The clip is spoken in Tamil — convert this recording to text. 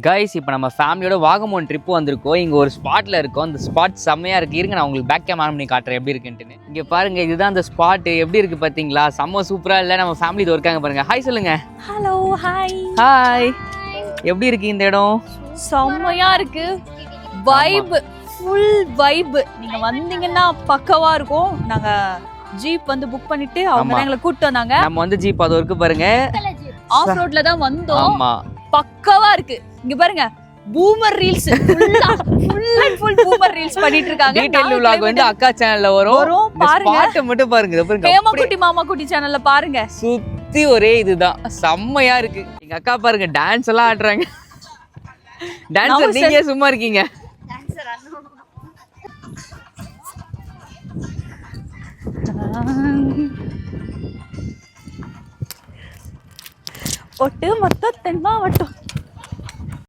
கைஸ் இப்போ நம்ம ஃபேமிலியோட வாகமோன் ட்ரிப் வந்திருக்கோம். இங்கே ஒரு ஸ்பாட்டில் இருக்கோம். அந்த ஸ்பாட் செம்மையாக இருக்குது. இருங்க நான் உங்களுக்கு பேக் கேமரா பண்ணி காட்டுறேன் எப்படி இருக்குன்ட்டுன்னு. இங்கே பாருங்கள், இதுதான் அந்த ஸ்பாட்டு. எப்படி இருக்குது பார்த்தீங்களா? செம்ம சூப்பராக இல்லை? நம்ம ஃபேமிலி இது இருக்காங்க பாருங்கள். ஹாய் சொல்லுங்க. Hello hi. ஹாய். எப்படி இருக்குது இந்த இடம்? செம்மையாக இருக்குது. Vibe, full vibe. நீங்கள் வந்தீங்கன்னா பக்கவாக இருக்கும். நாங்கள் ஜீப் வந்து புக் பண்ணிட்டு அவங்க எங்களை கூப்பிட்டு வந்தாங்க. நம்ம வந்து ஜீப் அது இருக்கு பாருங்க. ஆஃப் ரோட்ல தான் வந்தோம். ஆமா, பக்கவா இருக்கு. இங்க பாருங்க, boomer reels full and full boomer reels பண்ணிட்டு இருக்காங்க. டீடைல் vlog வந்து அக்கா சேனல்ல வரும். பாருங்க, ஸ்பாட் மட்டும் பாருங்க. இத பாருங்க, ஹேமா குட்டி மாமா குட்டி சேனல்ல பாருங்க. சுத்தி ஒரே இதுதான், செம்மையா இருக்கு. எங்க அக்கா பாருங்க டான்ஸ் எல்லாம் ஆடுறாங்க. டான்சர் நீங்க சும்மா இருக்கீங்க. ஒட்டு மொத்த தென் மாவட்டம்